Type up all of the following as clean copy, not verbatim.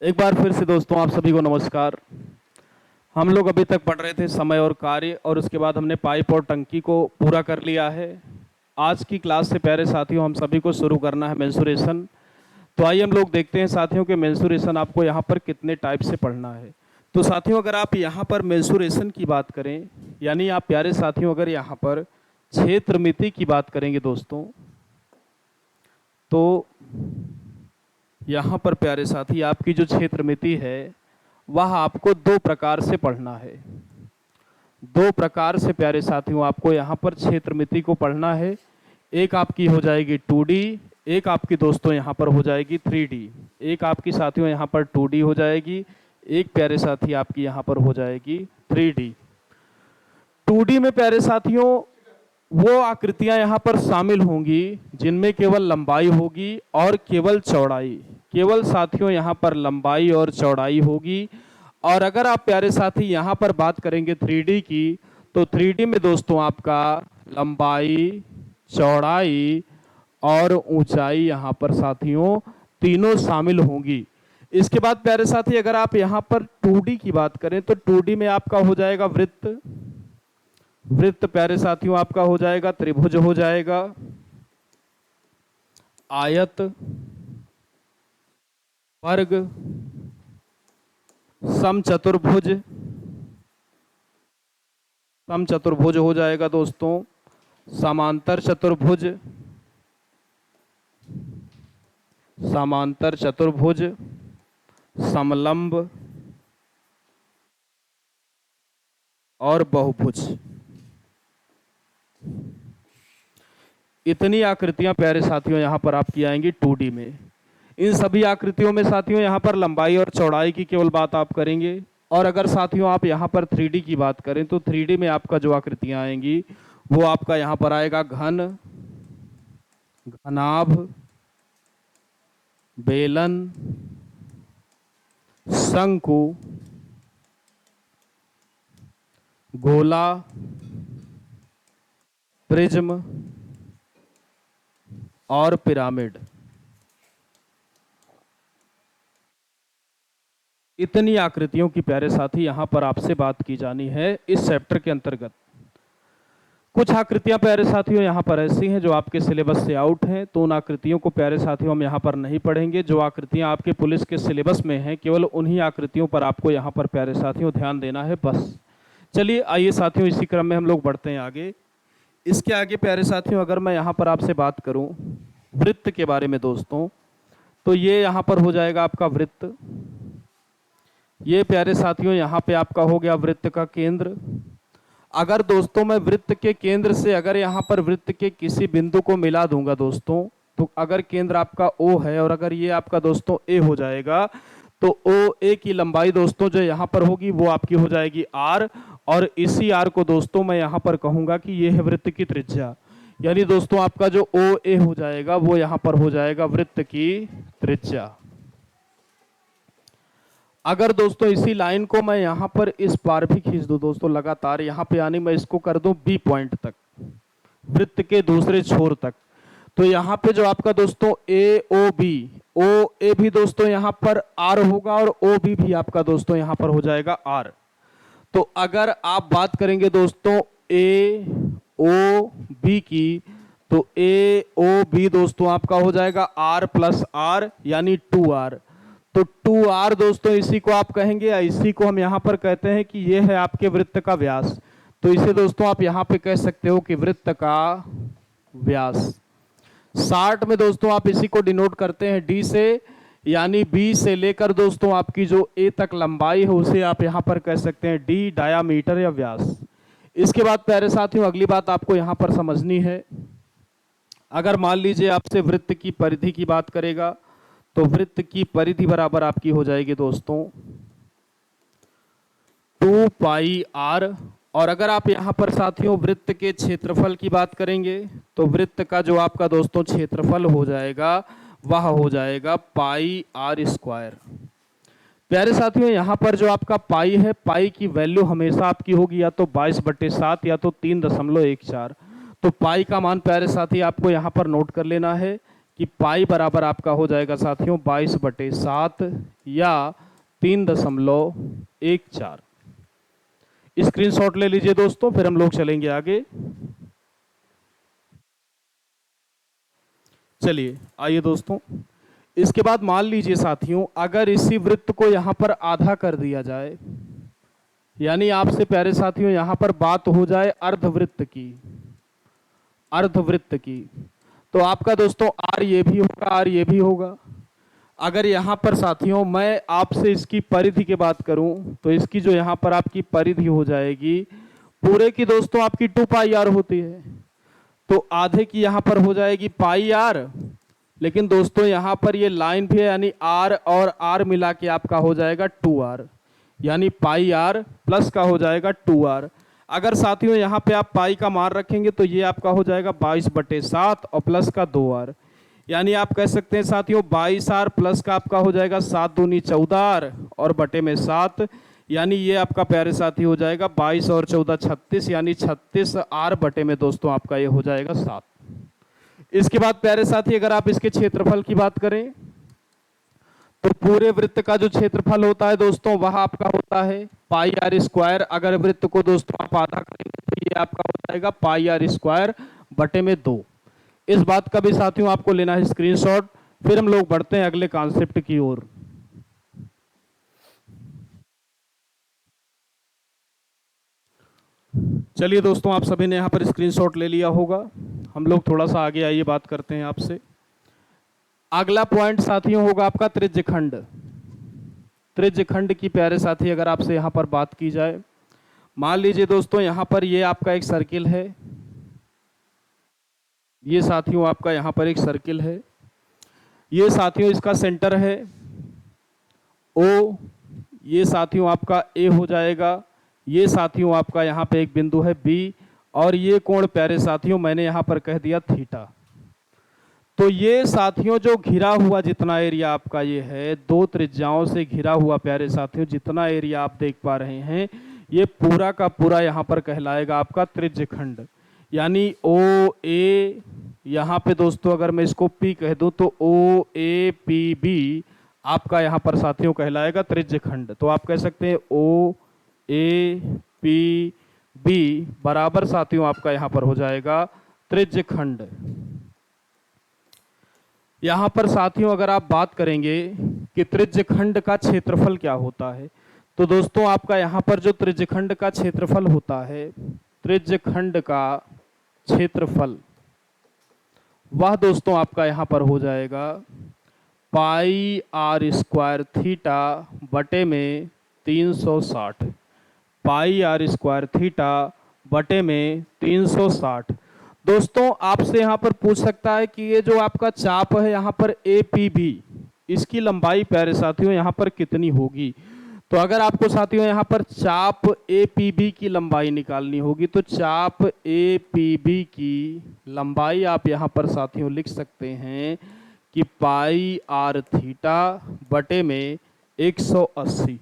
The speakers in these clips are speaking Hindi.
एक बार फिर से दोस्तों आप सभी को नमस्कार। हम लोग अभी तक पढ़ रहे थे समय और कार्य, और उसके बाद हमने पाइप और टंकी को पूरा कर लिया है। आज की क्लास से प्यारे साथियों हम सभी को शुरू करना है मेंसुरेशन। तो आइए हम लोग देखते हैं साथियों के मेंसुरेशन आपको यहाँ पर कितने टाइप से पढ़ना है। तो साथियों अगर आप यहाँ पर मेंसुरेशन की बात करें, यानी आप प्यारे साथियों अगर यहाँ पर क्षेत्र मिति की बात करेंगे दोस्तों, तो यहाँ पर प्यारे साथी आपकी जो क्षेत्र मिति है वह आपको दो प्रकार से पढ़ना है। दो प्रकार से प्यारे साथियों आपको यहाँ पर क्षेत्र मिति को पढ़ना है। एक आपकी हो जाएगी 2D, एक आपकी दोस्तों यहाँ पर हो जाएगी 3D। एक आपकी साथियों यहाँ पर 2D हो जाएगी, एक प्यारे साथी आपकी यहाँ पर हो जाएगी 3D। 2D में प्यारे साथियों वो आकृतियां यहाँ पर शामिल होंगी जिनमें केवल लंबाई होगी और केवल चौड़ाई, केवल साथियों यहाँ पर लंबाई और चौड़ाई होगी। और अगर आप प्यारे साथी यहाँ पर बात करेंगे 3D की, तो 3D में दोस्तों आपका लंबाई, चौड़ाई और ऊंचाई यहाँ पर साथियों तीनों शामिल होंगी। इसके बाद प्यारे साथी अगर आप यहाँ पर 2D की बात करें तो 2D में आपका हो जाएगा वृत्त। वृत्त प्यारे साथियों आपका हो जाएगा त्रिभुज, हो जाएगा आयत, वर्ग, समचतुर्भुज, समचतुर्भुज हो जाएगा दोस्तों, समांतर चतुर्भुज, समांतर चतुर्भुज, समलंब और बहुभुज। इतनी आकृतियां प्यारे साथियों यहाँ पर आपकी आएंगी 2D में। इन सभी आकृतियों में साथियों यहाँ पर लंबाई और चौड़ाई की केवल बात आप करेंगे। और अगर साथियों आप यहाँ पर 3D की बात करें तो 3D में आपका जो आकृतियां आएंगी वो आपका यहाँ पर आएगा घन, घनाभ, बेलन, शंकु, गोला, प्रिज्म और पिरामिड। इतनी आकृतियों की प्यारे साथी यहाँ पर आपसे बात की जानी है इस चैप्टर के अंतर्गत। कुछ आकृतियां प्यारे साथियों यहाँ पर ऐसी हैं जो आपके सिलेबस से आउट हैं, तो उन आकृतियों को प्यारे साथियों हम यहाँ पर नहीं पढ़ेंगे। जो आकृतियां आपके पुलिस के सिलेबस में हैं केवल उन्हीं आकृतियों पर आपको यहाँ पर प्यारे साथियों ध्यान देना है बस। चलिए आइए साथियों इसी क्रम में हम लोग बढ़ते हैं आगे। इसके आगे प्यारे साथियों अगर मैं यहाँ पर आपसे बात करूँ वृत्त के बारे में दोस्तों, तो ये यहाँ पर हो जाएगा आपका वृत्त। ये प्यारे साथियों यहाँ पे आपका हो गया वृत्त का केंद्र। अगर दोस्तों मैं वृत्त के केंद्र से अगर यहाँ पर वृत्त के किसी बिंदु को मिला दूंगा दोस्तों, तो अगर केंद्र आपका O है और अगर ये आपका दोस्तों A हो जाएगा, तो OA की लंबाई दोस्तों जो यहाँ पर होगी वो आपकी हो जाएगी R। और इसी R को दोस्तों मैं यहाँ पर कहूँगा कि ये है वृत्त की त्रिज्या। यानी दोस्तों आपका जो OA हो जाएगा वो यहाँ पर हो जाएगा वृत्त की त्रिज्या। अगर दोस्तों इसी लाइन को मैं यहाँ पर इस पार भी खींच दूं दोस्तों लगातार, यहाँ पे यानी मैं इसको कर दूं B पॉइंट तक, वृत्त के दूसरे छोर तक, तो यहाँ पे जो आपका दोस्तों OA भी दोस्तों यहाँ पर R होगा और OB भी आपका दोस्तों यहाँ पर हो जाएगा R। तो अगर आप बात करेंगे दोस्तों AOB की, तो AOB दोस्तों आपका हो जाएगा R प्लस R यानी 2R। तो 2R दोस्तों इसी को आप कहेंगे, या इसी को हम यहाँ पर कहते हैं कि ये है आपके वृत्त का व्यास। तो इसे दोस्तों आप यहाँ पे कह सकते हो कि वृत्त का व्यास। 60 में दोस्तों आप इसी को डिनोट करते हैं D से, यानी B से लेकर दोस्तों आपकी जो A तक लंबाई है उसे आप यहाँ पर कह सकते हैं D डायामीटर या व्यास। इसके बाद प्यारे साथियों अगली बात आपको यहाँ पर समझनी है। अगर मान लीजिए आपसे वृत्त की परिधि की बात करेगा, तो वृत्त की परिधि बराबर आपकी हो जाएगी दोस्तों 2 पाई R। और अगर आप यहाँ पर साथियों वृत्त के क्षेत्रफल की बात करेंगे, तो वृत्त का जो आपका दोस्तों क्षेत्रफल हो जाएगा वह हो जाएगा पाई R स्क्वायर। प्यारे साथियों यहाँ पर जो आपका पाई है, पाई की वैल्यू हमेशा आपकी होगी या तो 22/7 या तो 3.14। तो पाई का मान प्यारे साथी आपको यहाँ पर नोट कर लेना है कि पाई बराबर आपका हो जाएगा साथियों 22/7 या 3.14। स्क्रीनशॉट ले लीजिए दोस्तों, फिर हम लोग चलेंगे आगे। चलिए आइए दोस्तों, इसके बाद मान लीजिए साथियों, अगर इसी वृत्त को यहां पर आधा कर दिया जाए, यानी आपसे प्यारे साथियों यहां पर बात हो जाए अर्धवृत्त की, अर्धवृत्त की, तो आपका दोस्तों आर ये भी होगा, आर ये भी होगा। अगर यहां पर साथियों मैं आपसे इसकी परिधि की बात करूं, तो इसकी जो यहां पर आपकी परिधि हो जाएगी पूरे की दोस्तों आपकी 2πr होती है, तो आधे की यहां पर हो जाएगी πr। लेकिन दोस्तों यहां पर ये लाइन भी है, यानी r और r मिला के आपका हो जाएगा 2r, यानी πr प्लस का हो जाएगा 2r। अगर साथियों यहाँ पे आप पाई का मान रखेंगे तो ये आपका हो जाएगा 22/7 और प्लस का 2r, यानी आप कह सकते हैं साथियों 22r प्लस का आपका हो जाएगा 7 दूनी 14r और बटे में 7, यानी ये आपका प्यारे साथी हो जाएगा 22 और 14 36, यानी 36r बटे में दोस्तों आपका ये हो जाएगा 7। इसके बाद प्यारे साथी अगर आप इसके क्षेत्रफल की बात करें, तो पूरे वृत्त का जो क्षेत्रफल होता है दोस्तों वह आपका होता है πr²। अगर वृत्त को दोस्तों आप आधा करेंगे तो ये आपका हो जाएगा πr² बटे में 2। इस बात का भी साथियों आपको लेना है स्क्रीनशॉट, फिर हम लोग बढ़ते हैं अगले कॉन्सेप्ट की ओर। चलिए दोस्तों, आप सभी ने यहाँ पर स्क्रीनशॉट ले लिया होगा, हम लोग थोड़ा सा आगे आइए बात करते हैं आपसे। अगला पॉइंट साथियों होगा आपका त्रिज्यखंड। त्रिज्यखंड की प्यारे साथी अगर आपसे यहाँ पर बात की जाए, मान लीजिए दोस्तों यहाँ पर ये आपका एक सर्किल है, ये साथियों आपका यहाँ पर एक सर्किल है, ये साथियों इसका सेंटर है O, ये साथियों आपका A हो जाएगा, ये साथियों आपका यहाँ पे एक बिंदु है B, और ये कोण प्यारे साथियों मैंने यहाँ पर कह दिया थीटा। तो ये साथियों जो घिरा हुआ जितना एरिया आपका ये है, दो त्रिज्याओं से घिरा हुआ प्यारे साथियों जितना एरिया आप देख पा रहे हैं, ये पूरा का पूरा यहाँ पर कहलाएगा आपका त्रिज्यखंड। यानी ओ ए, यहाँ पे दोस्तों अगर मैं इसको P कह दूं तो ओ ए पी बी आपका यहाँ पर साथियों कहलाएगा त्रिज्यखंड। तो आप कह सकते हैं ओ ए पी बी बराबर साथियों आपका यहाँ पर हो जाएगा त्रिज्यखंड। यहाँ पर साथियों अगर आप बात करेंगे कि त्रिज्यखंड का क्षेत्रफल क्या होता है, तो दोस्तों आपका यहाँ पर जो त्रिज्यखंड का क्षेत्रफल होता है, त्रिज्यखंड का क्षेत्रफल वह दोस्तों आपका यहाँ पर हो जाएगा πr² थीटा बटे में 360, πr² थीटा बटे में 360। दोस्तों आपसे यहाँ पर पूछ सकता है कि ये जो आपका चाप है यहाँ पर APB, इसकी लंबाई प्यारे साथियों यहाँ पर कितनी होगी। तो अगर आपको साथियों यहाँ पर चाप APB की लंबाई निकालनी होगी, तो चाप APB की लंबाई आप यहाँ पर साथियों लिख सकते हैं कि πr थीटा बटे में 180।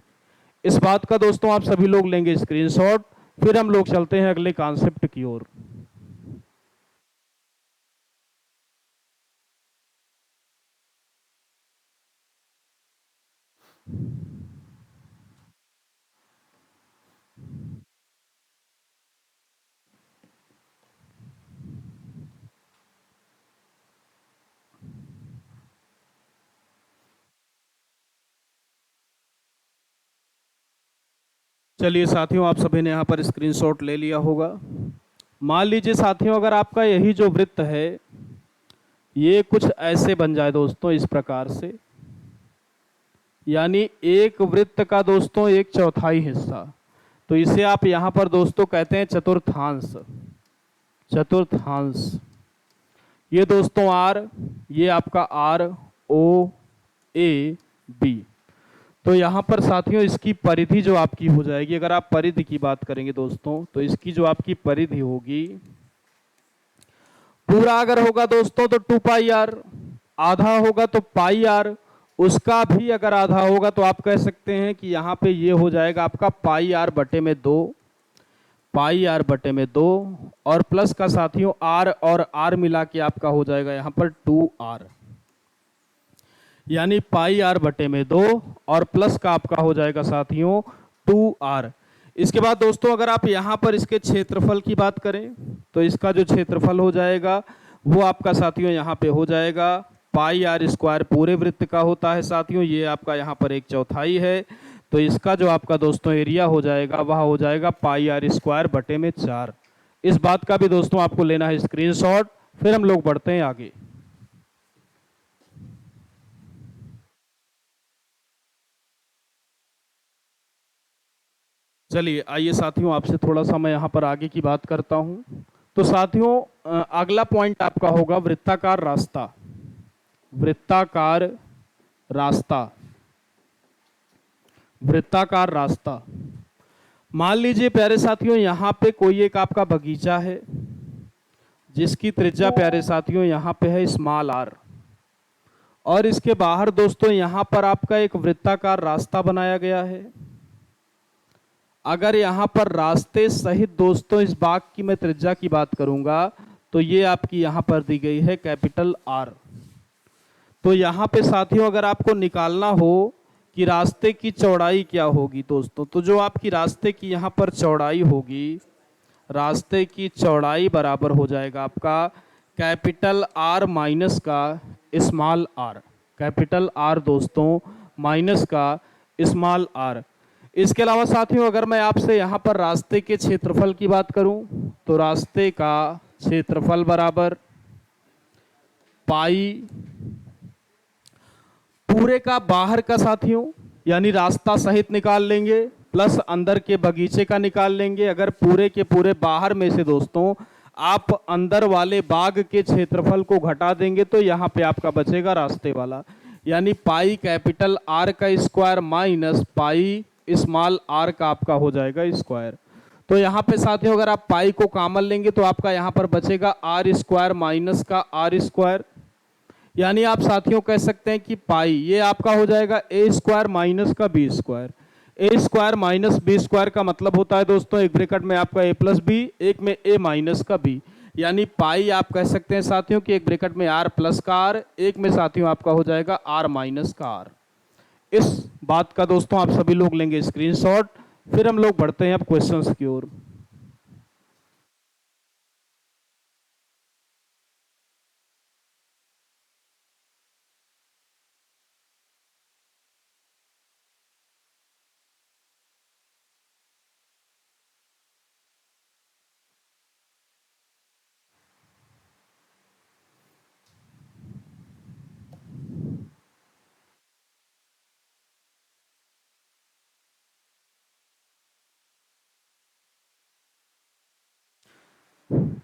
इस बात का दोस्तों आप सभी लोग लेंगे स्क्रीनशॉट, फिर हम लोग चलते हैं अगले कॉन्सेप्ट की ओर। चलिए साथियों, आप सभी ने यहाँ पर स्क्रीनशॉट ले लिया होगा। मान लीजिए साथियों अगर आपका यही जो वृत्त है ये कुछ ऐसे बन जाए दोस्तों इस प्रकार से, यानी एक वृत्त का दोस्तों 1/4 हिस्सा, तो इसे आप यहाँ पर दोस्तों कहते हैं चतुर्थांश। चतुर्थांश ये दोस्तों R, ये आपका ROAB। तो यहाँ पर साथियों इसकी परिधि जो आपकी हो जाएगी, अगर आप परिधि की बात करेंगे दोस्तों, तो इसकी जो आपकी परिधि होगी, पूरा अगर होगा दोस्तों तो 2πr, आधा होगा तो πr, उसका भी अगर आधा होगा तो आप कह सकते हैं कि यहाँ पे ये हो जाएगा आपका πr बटे में 2, πr बटे में 2, और प्लस का साथियों r और r मिला के आपका हो जाएगा यहाँ पर 2r। यानी पाई आर बटे में 2 और प्लस का आपका हो जाएगा साथियों 2r। इसके बाद दोस्तों अगर आप यहाँ पर इसके क्षेत्रफल की बात करें तो इसका जो क्षेत्रफल हो जाएगा वो आपका साथियों यहाँ पे हो जाएगा पाई आर स्क्वायर पूरे वृत्त का होता है साथियों, ये आपका यहाँ पर 1/4 है। तो इसका जो आपका दोस्तों एरिया हो जाएगा वह हो जाएगा पाई आर स्क्वायर बटे में 4। इस बात का भी दोस्तों आपको लेना है स्क्रीनशॉट, फिर हम लोग बढ़ते हैं आगे। चलिए आइए साथियों आपसे थोड़ा सा मैं यहाँ पर आगे की बात करता हूँ। तो साथियों अगला पॉइंट आपका होगा वृत्ताकार रास्ता। वृत्ताकार रास्ता, वृत्ताकार रास्ता। मान लीजिए प्यारे साथियों यहाँ पे कोई एक आपका बगीचा है जिसकी त्रिज्या प्यारे साथियों यहाँ पे है स्मॉल r, और इसके बाहर दोस्तों यहाँ पर आपका एक वृत्ताकार रास्ता बनाया गया है। अगर यहाँ पर रास्ते सहित दोस्तों इस बाग की मैं त्रिज्या की बात करूंगा तो ये आपकी यहाँ पर दी गई है कैपिटल R। तो यहाँ पे साथियों अगर आपको निकालना हो कि रास्ते की चौड़ाई क्या होगी दोस्तों, तो जो आपकी रास्ते की यहाँ पर चौड़ाई होगी, रास्ते की चौड़ाई बराबर हो जाएगा आपका कैपिटल R माइनस का स्मॉल r। कैपिटल R दोस्तों माइनस का स्मॉल r। इसके अलावा साथियों अगर मैं आपसे यहाँ पर रास्ते के क्षेत्रफल की बात करूं तो रास्ते का क्षेत्रफल बराबर पाई पूरे का बाहर का साथियों, यानी रास्ता सहित निकाल लेंगे प्लस अंदर के बगीचे का निकाल लेंगे। अगर पूरे के पूरे बाहर में से दोस्तों आप अंदर वाले बाग के क्षेत्रफल को घटा देंगे तो यहाँ पे आपका बचेगा रास्ते वाला, यानी पाई कैपिटल R का square minus pi small r का आपका हो जाएगा स्क्वायर। तो यहाँ पे साथियों अगर आप पाई को कॉमन लेंगे तो आपका यहाँ पर बचेगा r स्क्वायर माइनस का r स्क्वायर, यानी आप साथियों कह सकते हैं कि पाई ये आपका हो जाएगा a स्क्वायर माइनस का b square. a square minus b square का मतलब होता है दोस्तों एक ब्रैकेट में आपका a प्लस b, एक में a माइनस का b, यानी पाई आप कह सकते हैं साथियों कि एक ब्रैकेट में r प्लस का r, एक में साथियों आपका हो जाएगा r माइनस का r। इस बात का दोस्तों आप सभी लोग लेंगे स्क्रीनशॉट, फिर हम लोग बढ़ते हैं अब क्वेश्चंस की ओर।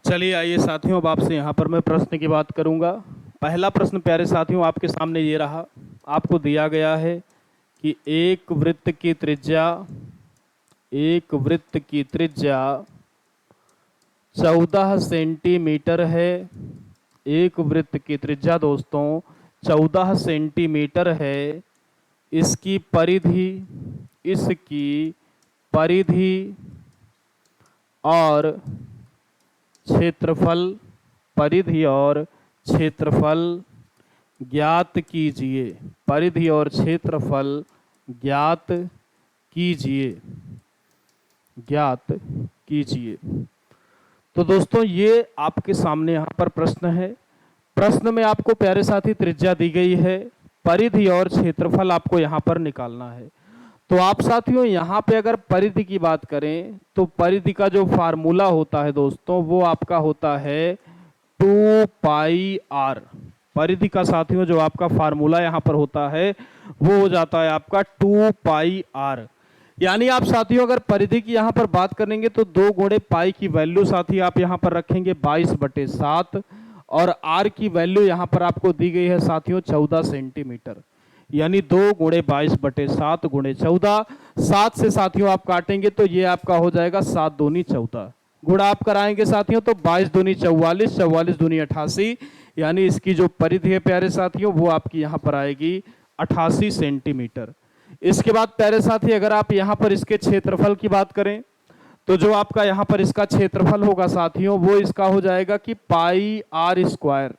चलिए आइए साथियों अब आपसे यहाँ पर मैं प्रश्न की बात करूँगा। पहला प्रश्न प्यारे साथियों आपके सामने ये रहा, आपको दिया गया है कि एक वृत्त की त्रिज्या 14 सेंटीमीटर है। एक वृत्त की त्रिज्या दोस्तों 14 सेंटीमीटर है। इसकी परिधि और क्षेत्रफल, परिधि और क्षेत्रफल ज्ञात कीजिए। परिधि और क्षेत्रफल ज्ञात कीजिए। तो दोस्तों ये आपके सामने यहाँ पर प्रश्न है। प्रश्न में आपको प्यारे साथी त्रिज्या दी गई है, परिधि और क्षेत्रफल आपको यहाँ पर निकालना है। तो आप साथियों यहाँ पे अगर परिधि की बात करें तो परिधि का जो फार्मूला होता है दोस्तों वो आपका होता है 2 पाई r। परिधि का साथियों जो आपका फार्मूला यहाँ पर होता है वो हो जाता है आपका 2 पाई r। यानी आप साथियों अगर परिधि की यहाँ पर बात करेंगे तो 2 गुणे पाई की वैल्यू साथी आप यहाँ पर रखेंगे 22/7 और r की वैल्यू यहाँ पर आपको दी गई है साथियों 14 सेंटीमीटर, यानी 2 गुणे 22/7 गुणे 14। 7 से साथियों आप काटेंगे तो ये आपका हो जाएगा 7 दूनी 14, गुणा आप कराएंगे साथियों तो 22 दूनी 44, 44 दूनी 88, यानी इसकी जो परिधि है प्यारे साथियों वो आपकी यहाँ पर आएगी 88 सेंटीमीटर। इसके बाद प्यारे साथी अगर आप यहाँ पर इसके क्षेत्रफल की बात करें तो जो आपका यहाँ पर इसका क्षेत्रफल होगा साथियों वो इसका हो जाएगा कि पाई r स्क्वायर,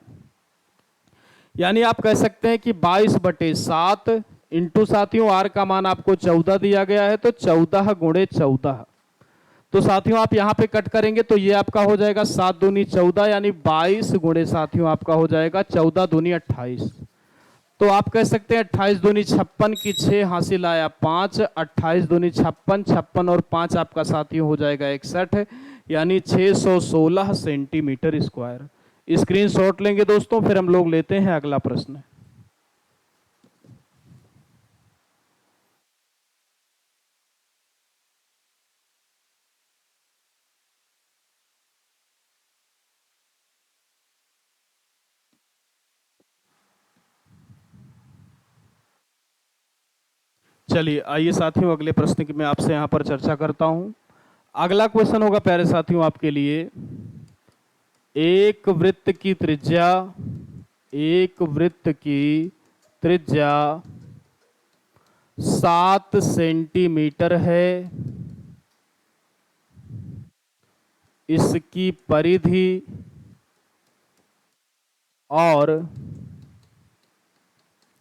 यानी आप कह सकते हैं कि 22/7 इंटू साथियों आर का मान आपको 14 दिया गया है, तो 14 गुणे 14। तो साथियों आप यहां पे कट करेंगे तो ये आपका हो जाएगा 7 दूनी 14, यानी 22 गुणे साथियों आपका हो जाएगा 14 दूनी 28। तो आप कह सकते हैं 28 दूनी 56 की 6 हासिल आया 5, 28 दूनी 56, 56 और 5 आपका साथियों हो जाएगा 61, यानी 616 सेंटीमीटर स्क्वायर। स्क्रीनशॉट लेंगे दोस्तों, फिर हम लोग लेते हैं अगला प्रश्न। चलिए आइए साथियों अगले प्रश्न की मैं आपसे यहाँ पर चर्चा करता हूँ। अगला क्वेश्चन होगा प्यारे साथियों आपके लिए, एक वृत्त की त्रिज्या, एक वृत्त की त्रिज्या 7 सेंटीमीटर है, इसकी परिधि और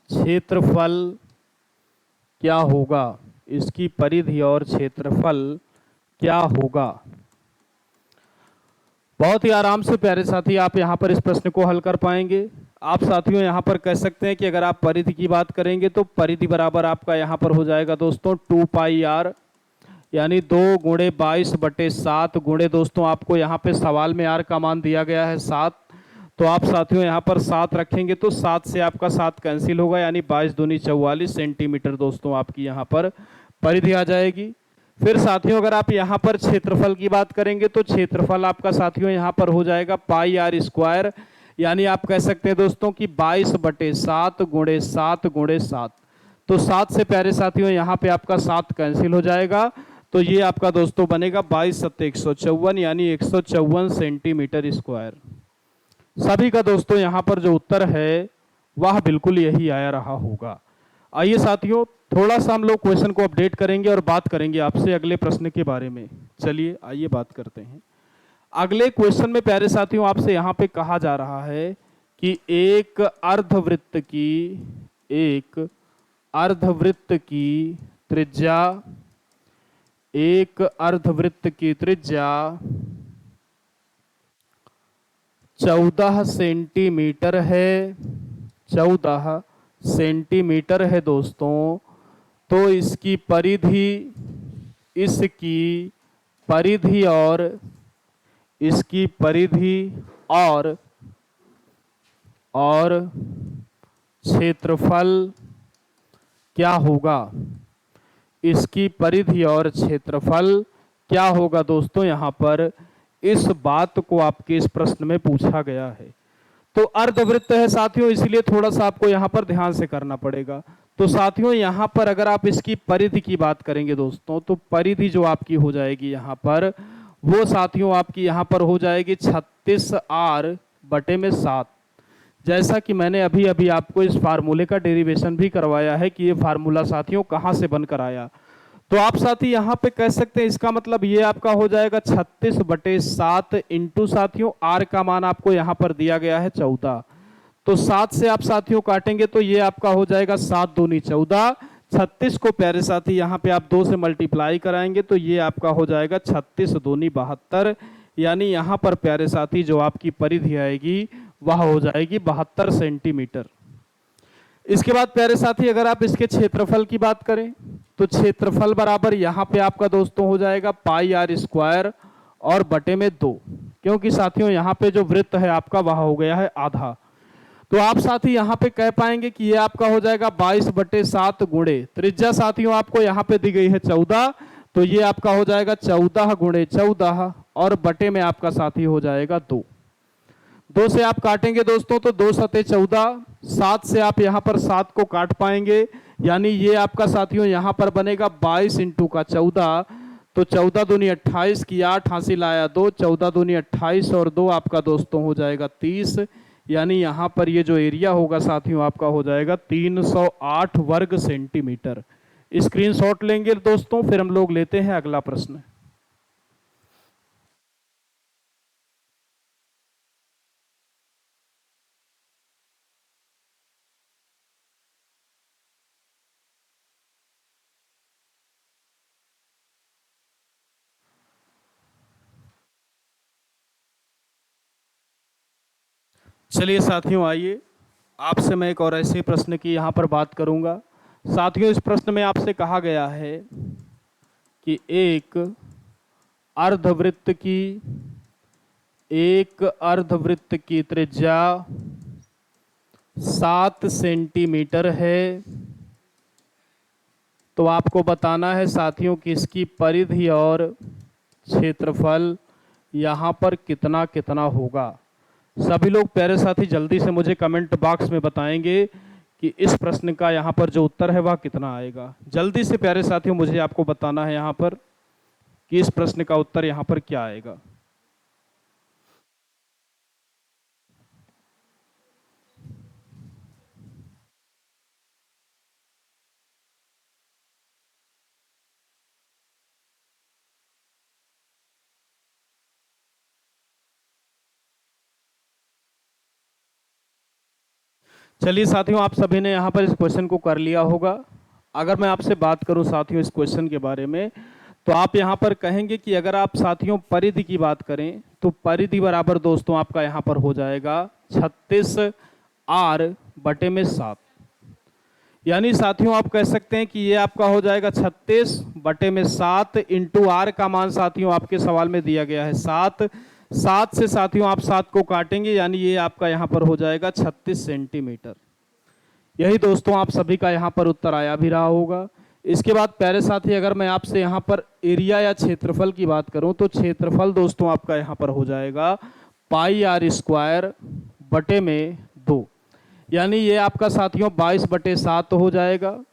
क्षेत्रफल क्या होगा? इसकी परिधि और क्षेत्रफल क्या होगा? बहुत ही आराम से प्यारे साथी आप यहाँ पर इस प्रश्न को हल कर पाएंगे। आप साथियों यहाँ पर कह सकते हैं कि अगर आप परिधि की बात करेंगे तो परिधि बराबर आपका यहाँ पर हो जाएगा दोस्तों 2πr, यानी 2 गुणे 22/7 गुणे दोस्तों आपको यहाँ पे सवाल में आर का मान दिया गया है 7। तो आप साथियों यहाँ पर 7 रखेंगे तो 7 से आपका 7 कैंसिल होगा, यानी 22 दूनी 44 सेंटीमीटर दोस्तों आपकी यहाँ पर परिधि आ जाएगी। फिर साथियों अगर आप यहाँ पर क्षेत्रफल की बात करेंगे तो क्षेत्रफल आपका साथियों यहाँ पर हो जाएगा πr², यानी आप कह सकते हैं दोस्तों कि 22/7 गुणे 7 गुणे 7। तो 7 से प्यारे साथियों यहाँ पे आपका 7 कैंसिल हो जाएगा, तो ये आपका दोस्तों बनेगा 22×7 = 154, यानी 154 सेंटीमीटर स्क्वायर। सभी का दोस्तों यहाँ पर जो उत्तर है वह बिल्कुल यही आया रहा होगा। आइए साथियों थोड़ा सा हम लोग क्वेश्चन को अपडेट करेंगे और बात करेंगे आपसे अगले प्रश्न के बारे में। चलिए आइए बात करते हैं। अगले क्वेश्चन में प्यारे साथियों आपसे यहाँ पे कहा जा रहा है कि एक अर्धवृत्त की त्रिज्या, एक अर्धवृत्त की त्रिज्या 14 सेंटीमीटर है, 14 सेंटीमीटर है दोस्तों। तो इसकी परिधि, इसकी परिधि और इसकी परिधि और क्षेत्रफल क्या होगा? इसकी परिधि और क्षेत्रफल क्या होगा दोस्तों? यहाँ पर इस बात को आपके इस प्रश्न में पूछा गया है। तो अर्धवृत्त है साथियों, इसलिए थोड़ा सा आपको यहाँ पर ध्यान से करना पड़ेगा। तो साथियों यहाँ पर अगर आप इसकी परिधि की बात करेंगे दोस्तों, तो परिधि जो आपकी हो जाएगी यहाँ पर, वो साथियों आपकी यहाँ पर हो जाएगी 36r/7। जैसा कि मैंने अभी अभी आपको इस फार्मूले का डेरिवेशन भी करवाया है कि ये फार्मूला साथियों कहाँ से बनकर आया। तो आप साथी यहाँ पे कह सकते हैं इसका मतलब ये आपका हो जाएगा 36/7 इंटू साथियों आर का मान आपको यहाँ पर दिया गया है 14। तो 7 से आप साथियों काटेंगे तो ये आपका हो जाएगा 7 दूनी 14। 36 को प्यारे साथी यहाँ पे आप 2 से मल्टीप्लाई कराएंगे तो ये आपका हो जाएगा 36 दूनी 72, यानी यहाँ पर प्यारे साथी जो आपकी परिधि आएगी वह हो जाएगी 72 सेंटीमीटर। इसके बाद प्यारे साथी अगर आप इसके क्षेत्रफल की बात करें तो क्षेत्रफल बराबर यहाँ पे आपका दोस्तों हो जाएगा πr² और बटे में 2, क्योंकि साथियों यहाँ पे जो वृत्त है आपका वह हो गया है आधा। तो आप साथी यहाँ पे कह पाएंगे कि ये आपका हो जाएगा 22/7 गुणे त्रिज्या साथियों आपको यहाँ पे दी गई है 14, तो ये आपका हो जाएगा 14 गुणे 14 और बटे में आपका साथी हो जाएगा 2। 2 से आप काटेंगे दोस्तों तो 2 सते 14, 7 से आप यहाँ पर 7 को काट पाएंगे, यानी ये आपका साथियों यहाँ पर बनेगा 22 इंटू का 14। तो 14 दूनी 28 की 8 हासिल आया 2, 14 दूनी 28 और 2 आपका दोस्तों हो जाएगा 30, यानी यहाँ पर ये जो एरिया होगा साथियों आपका हो जाएगा 308 वर्ग सेंटीमीटर। स्क्रीनशॉट लेंगे दोस्तों, फिर हम लोग लेते हैं अगला प्रश्न। चलिए साथियों, आइए आपसे मैं एक और ऐसे प्रश्न की यहाँ पर बात करूँगा। साथियों, इस प्रश्न में आपसे कहा गया है कि एक अर्धवृत्त की त्रिज्या 7 सेंटीमीटर है। तो आपको बताना है साथियों कि इसकी परिधि और क्षेत्रफल यहाँ पर कितना कितना होगा। सभी लोग प्यारे साथी जल्दी से मुझे कमेंट बॉक्स में बताएंगे कि इस प्रश्न का यहाँ पर जो उत्तर है वह कितना आएगा। जल्दी से प्यारे साथियों मुझे आपको बताना है यहाँ पर कि इस प्रश्न का उत्तर यहाँ पर क्या आएगा। चलिए साथियों, आप सभी ने यहाँ पर इस क्वेश्चन को कर लिया होगा। अगर मैं आपसे बात करूँ साथियों इस क्वेश्चन के बारे में, तो आप यहाँ पर कहेंगे कि अगर आप साथियों परिधि की बात करें तो परिधि बराबर दोस्तों आपका यहाँ पर हो जाएगा 36r/7। यानी साथियों आप कह सकते हैं कि ये आपका हो जाएगा 36/7 इंटू आर का मान साथियों आपके सवाल में दिया गया है 7। 7 से साथियों आप 7 को काटेंगे, यानी ये आपका यहाँ पर हो जाएगा 36 सेंटीमीटर। यही दोस्तों आप सभी का यहाँ पर उत्तर आया भी रहा होगा। इसके बाद प्यारे साथी अगर मैं आपसे यहाँ पर एरिया या क्षेत्रफल की बात करूँ तो क्षेत्रफल दोस्तों आपका यहाँ पर हो जाएगा πr²/2। यानी ये आपका साथियों 22/7 हो जाएगा।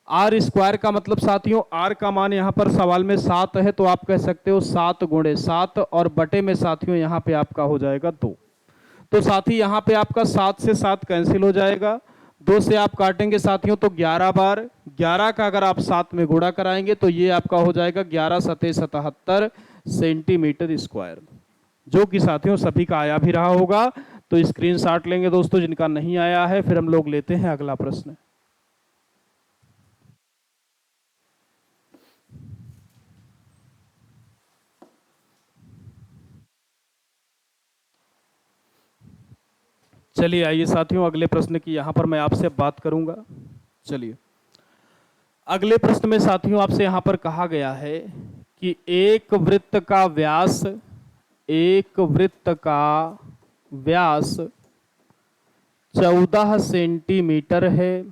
आर स्क्वायर का मतलब साथियों आर का मान यहाँ पर सवाल में 7 है, तो आप कह सकते हो 7 × 7 और बटे में साथियों यहाँ पे आपका हो जाएगा 2। तो साथी यहाँ पे आपका 7 से 7 कैंसिल हो जाएगा, 2 से आप काटेंगे साथियों तो 11 बार। 11 का अगर आप 7 में गुणा कराएंगे तो ये आपका हो जाएगा 11×7=77 सेंटीमीटर स्क्वायर, जो कि साथियों सभी का आया भी रहा होगा। तो स्क्रीनशॉट लेंगे दोस्तों जिनका नहीं आया है। फिर हम लोग लेते हैं अगला प्रश्न। चलिए आइए साथियों अगले प्रश्न की यहाँ पर मैं आपसे बात करूंगा। चलिए अगले प्रश्न में साथियों आपसे यहाँ पर कहा गया है कि एक वृत्त का व्यास 14 सेंटीमीटर है।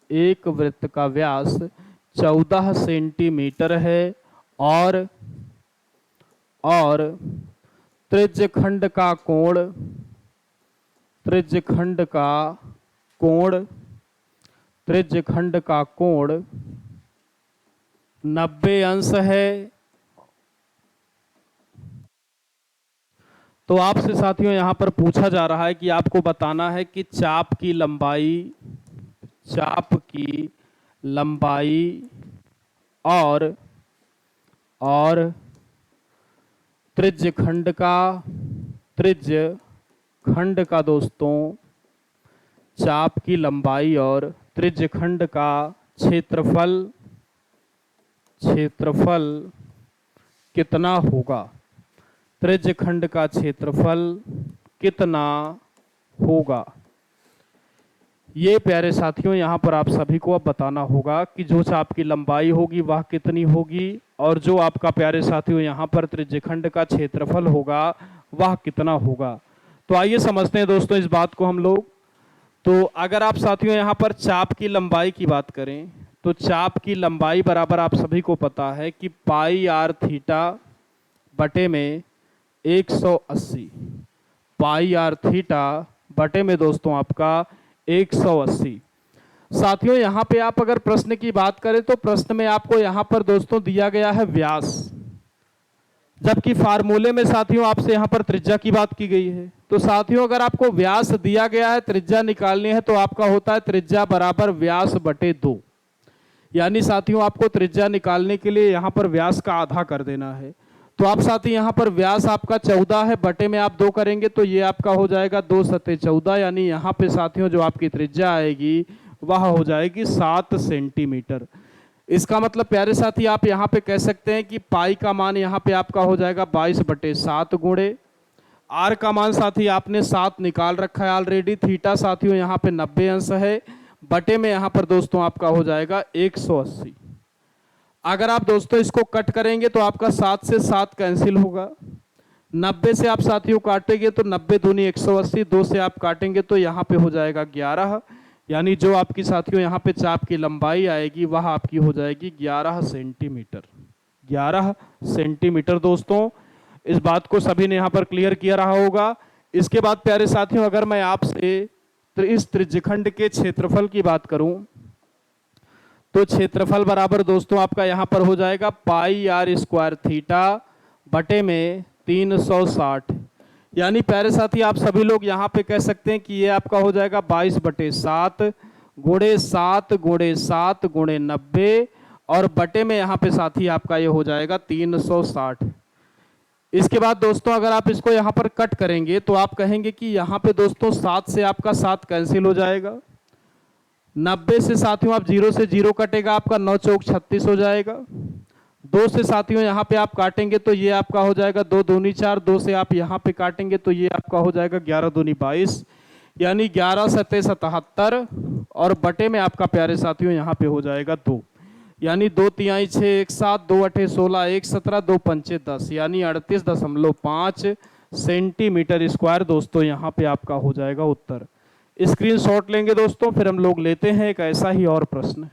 एक वृत्त का व्यास 14 सेंटीमीटर है और त्रिज्यखंड का कोण 90 अंश है। तो आपसे साथियों यहाँ पर पूछा जा रहा है कि आपको बताना है कि चाप की लंबाई और त्रिज्यखंड का दोस्तों चाप की लंबाई और त्रिज्यखंड का क्षेत्रफल कितना होगा। त्रिज्यखंड का क्षेत्रफल कितना होगा, ये प्यारे साथियों यहाँ पर आप सभी को अब बताना होगा कि जो चाप की लंबाई होगी वह कितनी होगी और जो आपका प्यारे साथियों यहाँ पर त्रिज्यखंड का क्षेत्रफल होगा वह कितना होगा। तो आइए समझते हैं दोस्तों इस बात को हम लोग। तो अगर आप साथियों यहाँ पर चाप की लंबाई की बात करें तो चाप की लंबाई बराबर आप सभी को पता है कि πr बटे में 180। πr बटे में दोस्तों आपका 180। साथियों यहाँ पे आप अगर प्रश्न की बात करें तो प्रश्न में आपको यहाँ पर दोस्तों दिया गया है व्यास, जबकि फार्मूले में साथियों आपसे यहाँ पर त्रिज्या की बात की गई है। तो साथियों अगर आपको व्यास दिया गया है, त्रिज्या निकालनी है, तो आपका होता है त्रिज्या बराबर व्यास बटे 2। यानी साथियों आपको त्रिज्या निकालने के लिए यहाँ पर व्यास का आधा कर देना है। तो आप साथी यहाँ पर व्यास आपका 14 है, बटे में आप 2 करेंगे तो ये आपका हो जाएगा 2 × 14। यानी यहाँ पे साथियों जो आपकी त्रिज्या आएगी वह हो जाएगी 7 सेंटीमीटर। इसका मतलब प्यारे साथी आप यहाँ पे कह सकते हैं कि पाई का मान यहाँ पे आपका हो जाएगा 22/7 गुणे आर का मान साथी आपने 7 निकाल रखा है ऑलरेडी। थीटा साथियों यहाँ पे 90 अंश है, बटे में यहाँ पर दोस्तों आपका हो जाएगा 180। अगर आप दोस्तों इसको कट करेंगे तो आपका 7 से 7 कैंसिल होगा। 90 से आप साथियों काटेंगे तो 90 दूनी 180, 2 से आप काटेंगे तो यहाँ पे हो जाएगा 11, यानी जो आपकी साथियों यहाँ पे चाप की लंबाई आएगी वह आपकी हो जाएगी 11 सेंटीमीटर। 11 सेंटीमीटर दोस्तों, इस बात को सभी ने यहाँ पर क्लियर किया रहा होगा। इसके बाद प्यारे साथियों अगर मैं आपसे इस त्रिज्यखंड के क्षेत्रफल की बात करूं तो क्षेत्रफल बराबर दोस्तों आपका यहाँ पर हो जाएगा पाई आर स्क्वायर थीटा बटे में 360। यानी प्यारे साथी आप सभी लोग यहाँ पे कह सकते हैं कि ये आपका हो जाएगा 22/7 गुणे 7 गुणे 7 गुणे 90 और बटे में यहाँ पे साथी आपका ये हो जाएगा 360। इसके बाद दोस्तों अगर आप इसको यहाँ पर कट करेंगे तो आप कहेंगे कि यहाँ पे दोस्तों 7 से आपका 7 कैंसिल हो जाएगा। 90 से साथियों आप 0 से 0 कटेगा, आपका 9 चौक 36 हो जाएगा। 2 से साथियों यहाँ पे आप काटेंगे तो ये आपका हो जाएगा 2 दूनी 4, 2 से आप यहाँ पे काटेंगे तो ये आपका हो जाएगा 11 दूनी 22, यानी 11 सत्ते 77 और बटे में आपका प्यारे साथियों यहाँ पे हो जाएगा 2, यानी 2 तिहाई 6 1 7 2 8 16 1 17 2 पंचे 10, यानी 38.5 सेंटीमीटर स्क्वायर दोस्तों यहाँ पे आपका हो जाएगा उत्तर। स्क्रीनशॉट लेंगे दोस्तों, फिर हम लोग लेते हैं एक ऐसा ही और प्रश्न।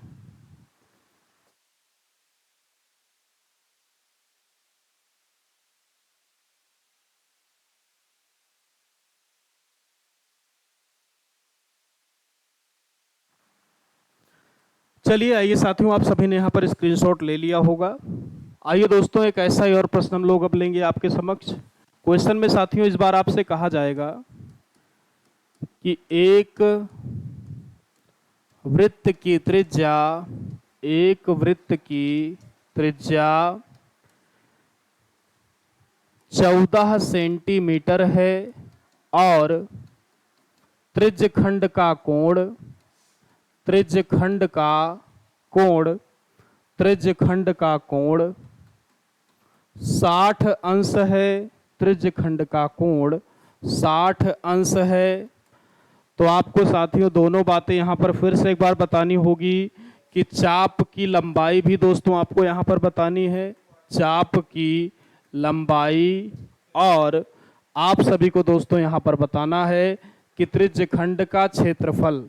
चलिए आइए साथियों, आप सभी ने यहाँ पर स्क्रीनशॉट ले लिया होगा। आइए दोस्तों एक ऐसा ही और प्रश्न हम लोग अब लेंगे आपके समक्ष। क्वेश्चन में साथियों इस बार आपसे कहा जाएगा कि एक वृत्त की त्रिज्या 14 सेंटीमीटर है और त्रिज्यखंड का कोण 60 अंश है। त्रिज्यखंड का कोण 60 अंश है। तो आपको साथियों दोनों बातें यहाँ पर फिर से एक बार बतानी होगी कि चाप की लंबाई भी दोस्तों आपको यहाँ पर बतानी है, चाप की लंबाई, और आप सभी को दोस्तों यहाँ पर बताना है कि त्रिज्यखंड का क्षेत्रफल,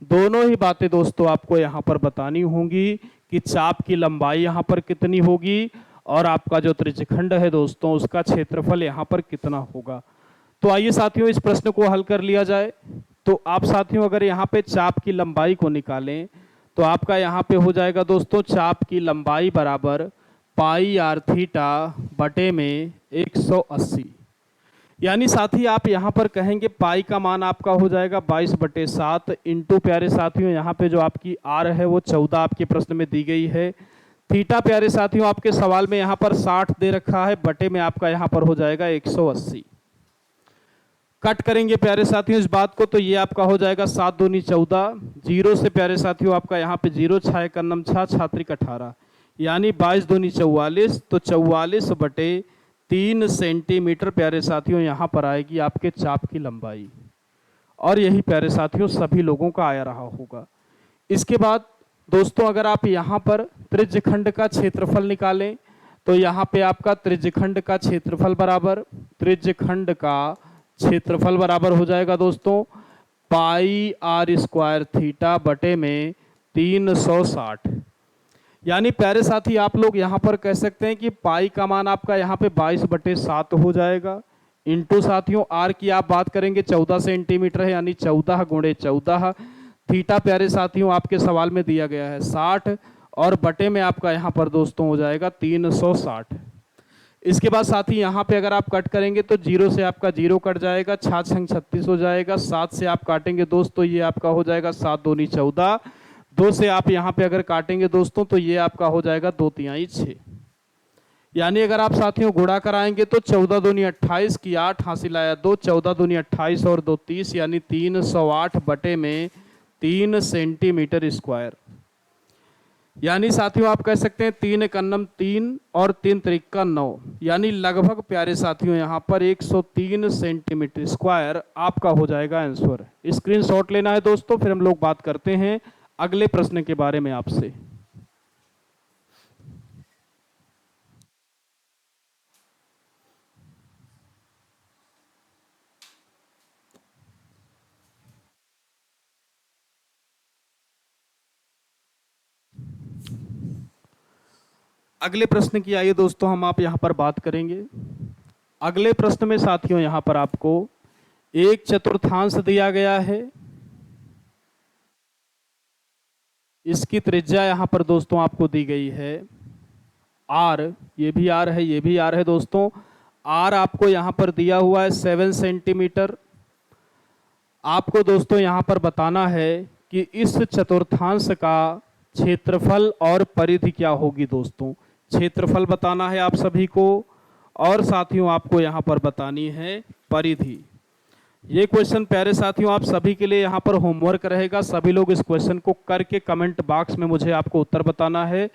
दोनों ही बातें दोस्तों आपको यहाँ पर बतानी होंगी कि चाप की लंबाई यहाँ पर कितनी होगी और आपका जो त्रिज्यखंड है दोस्तों उसका क्षेत्रफल यहाँ पर कितना होगा। तो आइए साथियों इस प्रश्न को हल कर लिया जाए। तो आप साथियों अगर यहाँ पे चाप की लंबाई को निकालें तो आपका यहाँ पे हो जाएगा दोस्तों चाप की लंबाई बराबर पाई आर थीटा बटे में 180। यानी साथी आप यहाँ पर कहेंगे पाई का मान आपका हो जाएगा 22/7 इंटू प्यारे साथियों यहाँ पे जो आपकी आर है वो 14 आपके प्रश्न में दी गई है। थीटा प्यारे साथियों आपके सवाल में यहाँ पर 60 दे रखा है, बटे में आपका यहाँ पर हो जाएगा 180। कट करेंगे प्यारे साथियों इस बात को तो ये आपका हो जाएगा 7 दूनी 14, 0 से प्यारे साथियों आपका यहाँ पे 0 6 कर्नम 6 छात्रिक 18, यानी 22 दूनी 44, तो 44/3 सेंटीमीटर प्यारे साथियों यहाँ पर आएगी आपके चाप की लंबाई। और यही प्यारे साथियों सभी लोगों का आया रहा होगा। इसके बाद दोस्तों अगर आप यहाँ पर त्रिज्यखंड का क्षेत्रफल निकालें तो यहाँ पे आपका त्रिज्यखंड का क्षेत्रफल बराबर हो जाएगा दोस्तों पाई आर स्क्वायर थीटा बटे में 360। यानी प्यारे साथी आप लोग यहाँ पर कह सकते हैं कि पाई का मान आपका यहाँ पे 22/7 हो जाएगा, इंटू साथियों आर की आप बात करेंगे 14 सेंटीमीटर है, यानी 14 गुणे 14, थीटा प्यारे साथियों आपके सवाल में दिया गया है 60 और बटे में आपका यहाँ पर दोस्तों हो जाएगा 360। इसके बाद साथी यहाँ पे अगर आप कट करेंगे तो 0 से आपका 0 कट जाएगा, 6 छंग 36 हो जाएगा, 7 से आप काटेंगे दोस्तों ये आपका हो जाएगा 7 दूनी 14, 2 से आप यहाँ पे अगर काटेंगे दोस्तों तो ये आपका हो जाएगा 2 तिहाई 6। यानी अगर आप साथियों गुणा कराएंगे तो 14 दूनी 28 की 8 हासिल आया 2, 14 दूनी 28 और 2 30, यानी 308 बटे में 3 सेंटीमीटर स्क्वायर। यानी साथियों आप कह सकते हैं 3 एक अन्नम 3 और 3 त्रिका 9, यानी लगभग प्यारे साथियों यहाँ पर 103 सेंटीमीटर स्क्वायर आपका हो जाएगा आंसर। स्क्रीनशॉट लेना है दोस्तों, फिर हम लोग बात करते हैं अगले प्रश्न के बारे में आपसे। अगले प्रश्न की आइए दोस्तों हम आप यहाँ पर बात करेंगे। अगले प्रश्न में साथियों यहाँ पर आपको एक चतुर्थांश दिया गया है। इसकी त्रिज्या यहाँ पर दोस्तों आपको दी गई है आर, ये भी आर है, ये भी आर है दोस्तों। आर आपको यहाँ पर दिया हुआ है 7 सेंटीमीटर। आपको दोस्तों यहाँ पर बताना है कि इस चतुर्थांश का क्षेत्रफल और परिधि क्या होगी दोस्तों। क्षेत्रफल बताना है आप सभी को और साथियों आपको यहाँ पर बतानी है परिधि। ये क्वेश्चन प्यारे साथियों आप सभी के लिए यहाँ पर होमवर्क रहेगा। सभी लोग इस क्वेश्चन को करके कमेंट बॉक्स में मुझे आपको उत्तर बताना है।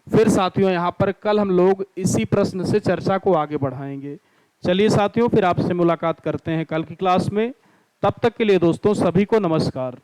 फिर साथियों यहाँ पर कल हम लोग इसी प्रश्न से चर्चा को आगे बढ़ाएंगे। चलिए साथियों फिर आपसे मुलाकात करते हैं कल की क्लास में। तब तक के लिए दोस्तों सभी को नमस्कार।